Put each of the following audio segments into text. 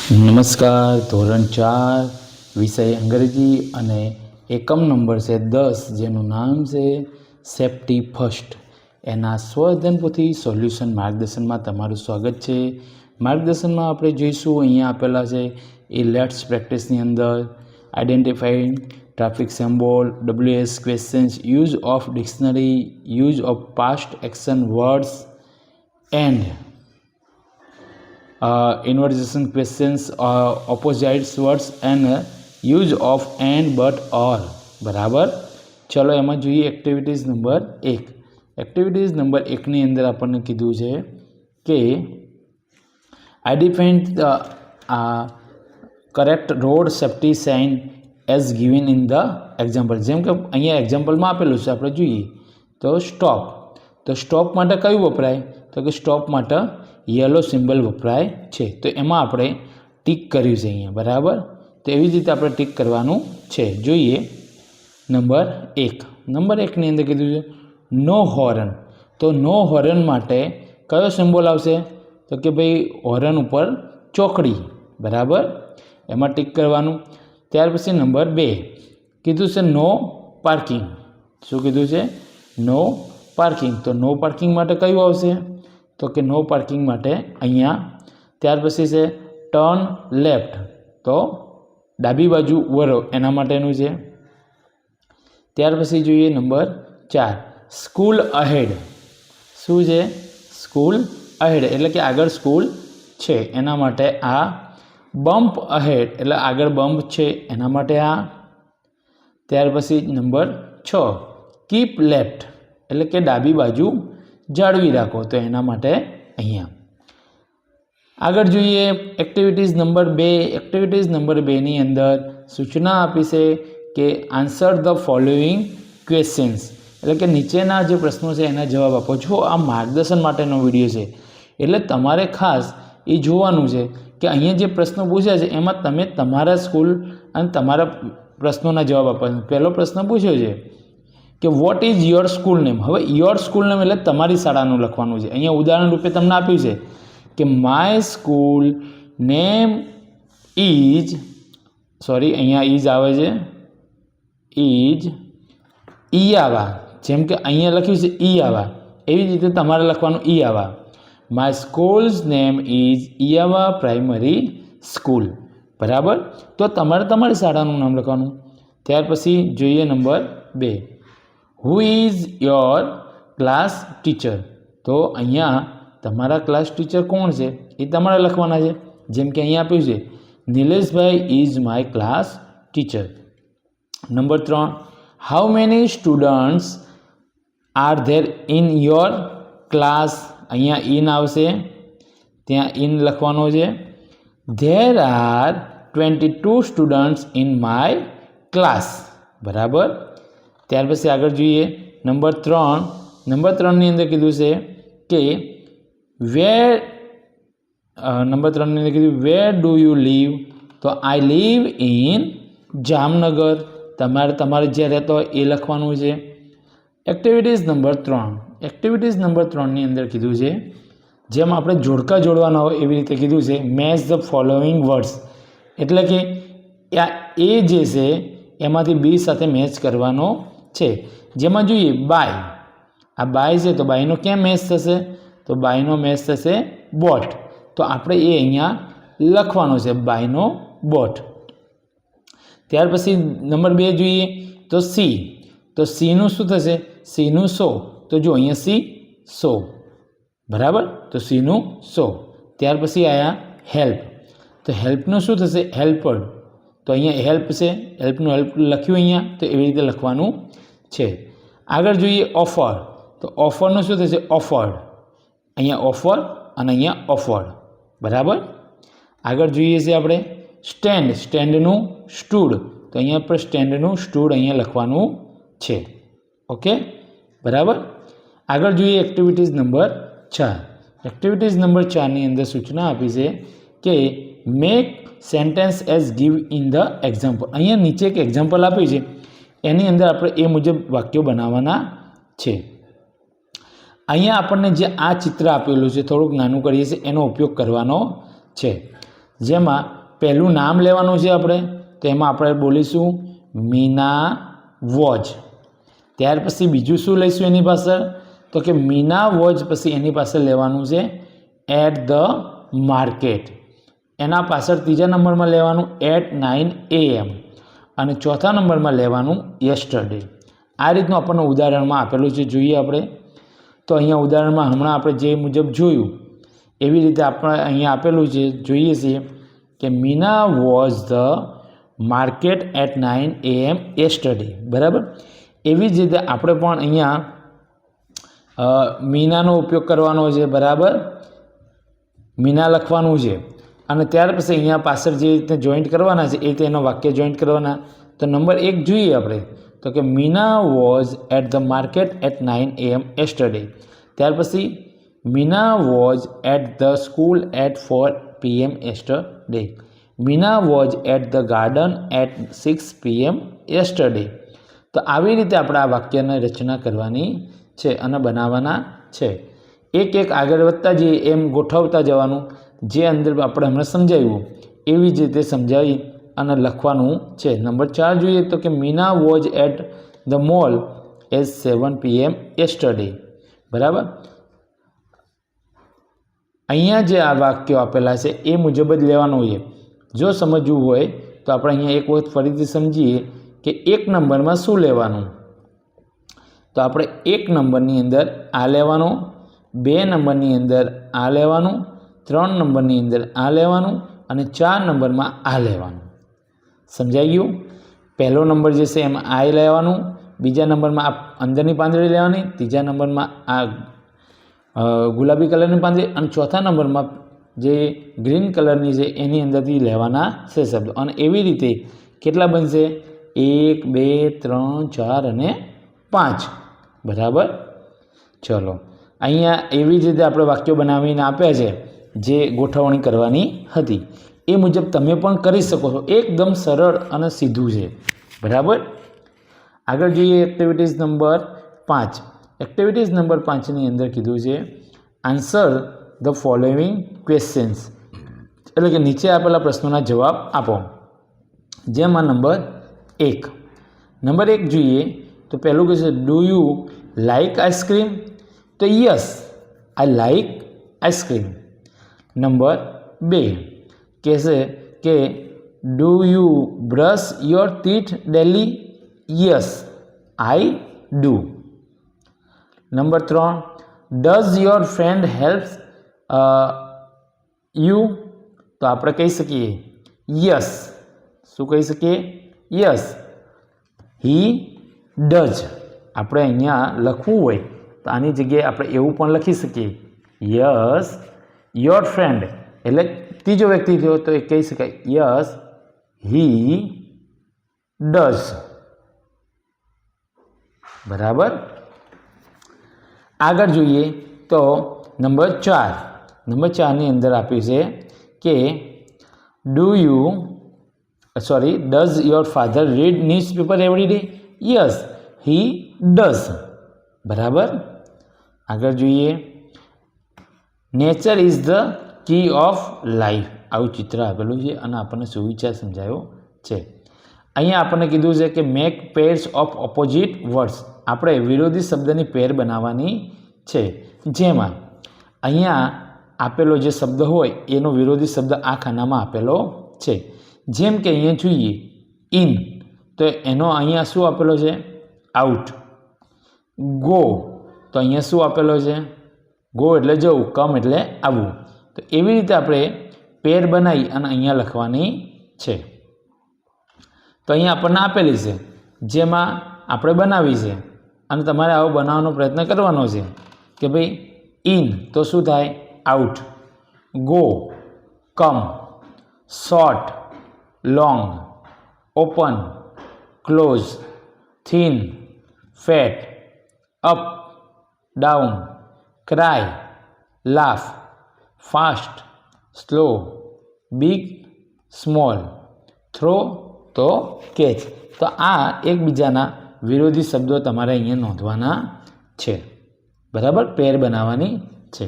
નમસ્કાર. ધોરણ 4 વિષય અંગ્રેજી અને એકમ નંબર છે 10, જેનું નામ છે સેફ્ટી ફર્સ્ટ. એના સ્વઅધ્યયન પોથી સોલ્યુશન માર્ગદર્શનમાં તમારું સ્વાગત છે. માર્ગદર્શનમાં આપણે જોઈશું, અહીંયા આપેલા છે એ લેટ્સ પ્રેક્ટિસની અંદર identifying traffic symbol, WS questions, use of dictionary, use of past action words and inversion questions, opposites words and use of and but or. બરાબર. ચલો એમાં જોઈએ એક્ટિવિટીઝ નંબર 1. એક્ટિવિટીઝ નંબર 1ની અંદર આપણને કીધું છે કે identify correct road safety sign as given in the example. જેમ કે અહીંયા એક્ઝામ્પલમાં આપેલું છે, આપણે જોઈએ તો સ્ટોપ. તો સ્ટોપ માટે કયું વપરાય? તો કે સ્ટોપ માટે યલો સિમ્બલ વપરાય છે. તો એમાં આપણે ટીક કર્યું છે અહીંયા. બરાબર. તો એવી જ રીતે આપણે ટીક કરવાનું છે. જોઈએ નંબર 1. નંબર 1ની અંદર કીધું છે નો હોર્ન. તો નો હોર્ન માટે કયો સિમ્બોલ આવશે? તો કે ભાઈ હોર્ન ઉપર ચોકડી. બરાબર. એમાં ટીક કરવાનું. ત્યાર પછી નંબર 2 કીધું છે નો પાર્કિંગ. શું કીધું છે? No parking. તો નો પાર્કિંગ માટે કયું આવશે? તો કે નો પાર્કિંગ માટે અહીંયા. ત્યાર પછી છે ટર્ન લેફ્ટ. તો ડાબી બાજુ વળો એના માટેનું છે. ત્યાર પછી જોઈએ નંબર 4 સ્કૂલ અહેડ. શું છે? સ્કૂલ અહેડ એટલે કે આગળ સ્કૂલ છે એના માટે આ. બમ્પ અહેડ એટલે આગળ બમ્પ છે એના માટે આ. ત્યાર પછી નંબર 6 કીપ લેફ્ટ એટલે કે ડાબી બાજુ જાળવી રાખો. તો એના માટે અહીંયા. આગળ જોઈએ એક્ટિવિટીઝ નંબર 2. એક્ટિવિટીઝ નંબર 2ની અંદર સૂચના આપી છે કે આન્સર ધ ફોલોઈંગ ક્વેશ્ચન્સ એટલે કે નીચેના જે પ્રશ્નો છે એના જવાબ આપો. જો આ માર્ગદર્શન માટેનો વિડીયો છે એટલે તમારે ખાસ એ જોવાનું છે કે અહીંયા જે પ્રશ્નો પૂછ્યા છે એમાં તમે તમારા સ્કૂલ અને તમારા પ્રશ્નોના જવાબ આપવાના. પહેલો પ્રશ્ન પૂછ્યો છે કે what is your school name. હવે યોર સ્કૂલ નેમ એટલે તમારી શાળાનું લખવાનું છે. અહીંયા ઉદાહરણ રૂપે તમને આપ્યું છે કે માય સ્કૂલ નેમ ઇઝ, અહીંયા ઇઝ આવે છે, ઇઝ ઈયાવા. જેમ કે અહીંયા લખ્યું છે ઈયાવા, એવી જ રીતે તમારે લખવાનું Iyava. My school's name is Iyava primary school. બરાબર. તો તમારે તમારી શાળાનું નામ લખવાનું. ત્યાર પછી જોઈએ number 2 who is your class teacher. તો અહીંયા તમારા ક્લાસ ટીચર કોણ છે એ તમારે લખવાના છે. જેમ કે અહીંયા આપ્યું છે Nileshbhai is my class teacher. Number 3 how many students are there in your class. અહીંયા ઇન આવશે, ત્યાં ઇન લખવાનો છે. There are 22 students in my class. બરાબર. ત્યાર પછી આગળ જોઈએ નંબર 3. નંબર 3ની અંદર કીધું છે કે નંબર 3ની અંદર કીધું વેર ડુ યુ લીવ. તો આઈ લીવ ઇન જામનગર. તમારે જ્યાં રહેતો હોય એ લખવાનું છે. Activities number 3. એક્ટિવિટીઝ નંબર 3ની અંદર કીધું છે જેમ આપણે જોડકા જોડવાના હોય એવી રીતે કીધું છે મેચ ધ ફોલોઈંગ વર્ડ્સ. એટલે કે એ જે છે એમાંથી બી સાથે મેચ કરવાનો છે. જેમાં જોઈએ બાય. આ બાય છે તો બાયનો ક્યાં મેચ થશે? તો બાયનો મેચ થશે બોટ. તો આપણે એ અહીંયા લખવાનો છે બાયનો બોટ. ત્યાર પછી નંબર 2 જોઈએ તો સી. તો સીનું શું થશે? સીનું સો. તો જો અહીંયા સી સો. બરાબર. તો સીનું સો. ત્યાર પછી આયા હેલ્પ. તો હેલ્પનું શું થશે? હેલ્પડ. તો અહીંયા હેલ્પ છે, હેલ્પનું હેલ્પ લખ્યું અહીંયા. તો એવી રીતે લખવાનું છે. આગળ જોઈએ ઓફર. તો ઓફરનું શું થશે? ઓફર્ડ. અહીંયા ઓફર અને અહીંયા ઓફર્ડ. બરાબર. આગળ જોઈએ છે આપણે સ્ટેન્ડ. સ્ટેન્ડનું સ્ટૂડ. તો અહીંયા પર સ્ટેન્ડનું સ્ટૂડ અહીંયા લખવાનું છે. ઓકે. બરાબર. આગળ જોઈએ એક્ટિવિટીઝ નંબર 4. એક્ટિવિટીઝ નંબર 4ની અંદર સૂચના આપી છે કે make sentence as give in the example. અહીંયા નીચે એક એક્ઝામ્પલ આપ્યું છે એની અંદર આપણે એ મુજબ વાક્યો બનાવવાના છે. અહીંયા આપણને જે આ ચિત્ર આપેલું છે થોડુંક નાનું કરીએ છીએ એનો ઉપયોગ કરવાનો છે. જેમાં પહેલું નામ લેવાનું છે આપણે, તો એમાં આપણે બોલીશું મીના વોચ. ત્યાર પછી બીજું શું લઈશું એની પાછળ, તો કે મીના વોચ પછી એની પાછળ લેવાનું છે એટ ધ માર્કેટ. એના પાછળ ત્રીજા નંબરમાં લેવાનું એટ 9 AM અને ચોથા નંબરમાં લેવાનું યસ્ટરડે. આ રીતનું આપણને ઉદાહરણમાં આપેલું છે. જોઈએ આપણે તો અહીંયા ઉદાહરણમાં હમણાં આપણે જે મુજબ જોયું એવી રીતે આપણે અહીંયા આપેલું છે. જોઈએ છીએ કે Meena was the market at 9 AM yesterday. બરાબર. એવી જ રીતે આપણે પણ અહીંયા મીનાનો ઉપયોગ કરવાનો છે. બરાબર. મીના લખવાનું છે અને ત્યાર પછી અહીંયા પાછળ જે રીતે જોઈન્ટ કરવાના છે એ તેનો વાક્ય જોઈન્ટ કરવાના. તો નંબર 1 જોઈએ આપણે, તો કે Meena was at the market at 9 AM yesterday. ત્યાર પછી Meena was at the school at 4 PM yesterday. Meena was at the garden at 6 PM yesterday. તો આવી રીતે આપણે આ વાક્યની રચના કરવાની છે અને બનાવવાના છે. એક એક આગળ વધતા જઈએ એમ ગોઠવતા જવાનું. જે અંદર આપણે હમણાં સમજાવ્યું એવી જ રીતે સમજાવી અને લખવાનું છે. નંબર 4 જોઈએ તો કે Meena was at the mall at 7 PM yesterday. બરાબર. અહીંયા જે આ વાક્યો આપેલા છે એ મુજબ જ લેવાનું છે. જો સમજવું હોય તો આપણે અહીંયા એક વખત ફરીથી સમજીએ કે 1 નંબરમાં શું લેવાનું. તો આપણે 1 નંબરની અંદર આ લેવાનું, 2 નંબરની અંદર આ લેવાનું, 3 નંબરની અંદર આ લેવાનું અને 4 નંબરમાં આ લેવાનું. સમજાઈ ગયું? પહેલો નંબર જે છે એમાં આ લેવાનું, બીજા નંબરમાં આ અંદરની પાંદડી લેવાની, ત્રીજા નંબરમાં આ ગુલાબી કલરની પાંદડી અને ચોથા નંબરમાં જે ગ્રીન કલરની છે એની અંદરથી લેવાના છે શબ્દો. અને એવી રીતે કેટલા બનશે? 1 2 3 4 અને 5. બરાબર. ચલો, અહીંયા એવી જ રીતે આપણે વાક્યો બનાવીને આપ્યા છે જે ગોઠવણી કરવાની હતી. એ મુજબ તમે પણ કરી શકો છો. એકદમ સરળ અને સીધું છે. બરાબર. આગળ જોઈએ એક્ટિવિટીઝ નંબર 5. એક્ટિવિટીઝ નંબર 5ની અંદર કીધું છે આન્સર ધ ફોલોઈંગ ક્વેશ્ચન્સ, એટલે કે નીચે આપેલા પ્રશ્નોના જવાબ આપો. જેમાં નંબર 1 જોઈએ તો પહેલું કહે છે ડુ યુ લાઇક આઈસ્ક્રીમ? તો yes, I like ice cream. Number 2 કહેશે કે do you brush your teeth daily? Yes, I do. Number 3 does your friend help you? તો આપણે કહી શકીએ યસ. શું કહી શકીએ? Yes, he does. આપણે અહીંયા લખવું હોય તો આની જગ્યાએ આપણે એવું પણ લખી શકીએ યસ યોર ફ્રેન્ડ, એટલે ત્રીજો વ્યક્તિ થયો તો એ કહી શકાય યસ હી ડઝ. બરાબર. આગળ જોઈએ તો નંબર 4ની અંદર આપ્યું છે કે does your father read newspaper every day? Yes, he does. બરાબર. આગળ જોઈએ nature is the key of life. આવું ચિત્ર આપેલું છે અને આપણને સુવિચાર સમજાયો છે. અહીંયા આપણને કીધું છે કે make pairs of opposite words. આપણે વિરોધી શબ્દની પેર બનાવવાની છે. જેમાં અહીંયા આપેલો જે શબ્દ હોય એનો વિરોધી શબ્દ આ ખાનામાં આપેલો છે. જેમ કે અહીંયા જોઈએ ઇન, તો એનો અહીંયા શું આપેલો છે? આઉટ. ગો, તો અહીંયા શું આપેલો છે? ગો એટલે જવું, કમ એટલે આવવું. તો એવી રીતે આપણે પેર બનાવી અને અહીંયા લખવાની છે. તો અહીંયા આપણને આપેલી છે જેમાં આપણે બનાવી છે અને તમારે આવો બનાવવાનો પ્રયત્ન કરવાનો છે કે ભાઈ ઇન તો શું થાય? Out. Go, come. Short, long. Open, close. Thin, fat. Up, down. Cry, laugh. Fast, slow. Big, small. Throw તો કેચ. તો આ એકબીજાના વિરોધી શબ્દો તમારે અહીંયા નોંધવાના છે. બરાબર. પેર બનાવવાની છે.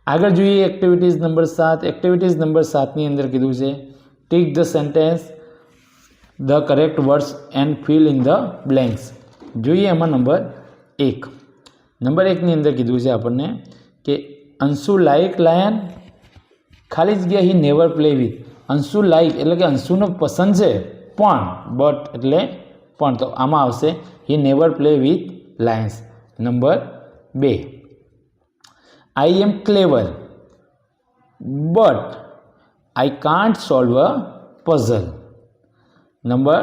આગળ જોઈએ એક્ટિવિટીઝ નંબર 7. એક્ટિવિટીઝ નંબર 7ની અંદર કીધું છે tick the sentence the correct words and fill in the blanks. જોઈએ એમાં નંબર 1. નંબર 1ની અંદર કીધું છે આપણને કે અંશુ લાઇક લાયન, ખાલી જગ્યા હી never play with. Anshu like એટલે કે અંશુનો પસંદ છે પણ, બટ એટલે પણ, તો આમાં આવશે he never play with lions. Number 2. I am clever but I can't solve a puzzle. Number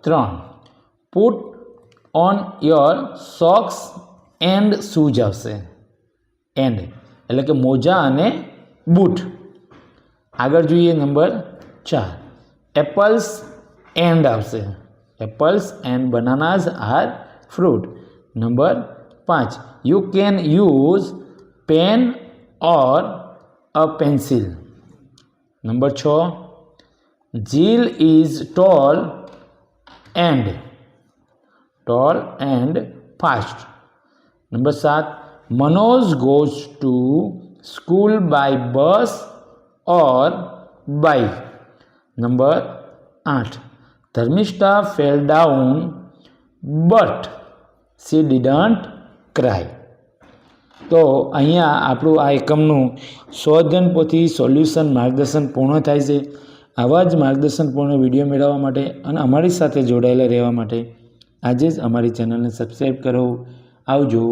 3. Put on your socks and shoes આવશે. એન્ડ એટલે કે મોજા અને બૂટ. આગળ જોઈએ નંબર 4. એપલ્સ એન્ડ આવશે. Apples and bananas are fruit. Number 5. You can use pen or a pencil. Number 6. Jill is tall and fast. Number 7. Manoj goes to school by bus or bike. Number 8. Dharmishta fell down but she didn't cry. તો અહીંયા આપણું આ એકમનું સ્વઅધ્યયન પોથી solution માર્ગદર્શન પૂર્ણ થાય છે. આવા જ માર્ગદર્શનપૂર્ણ વિડીયો મેળવવા માટે અને અમારી સાથે જોડાયેલા રહેવા માટે આજે જ અમારી ચેનલને સબસ્ક્રાઈબ કરો. આવજો.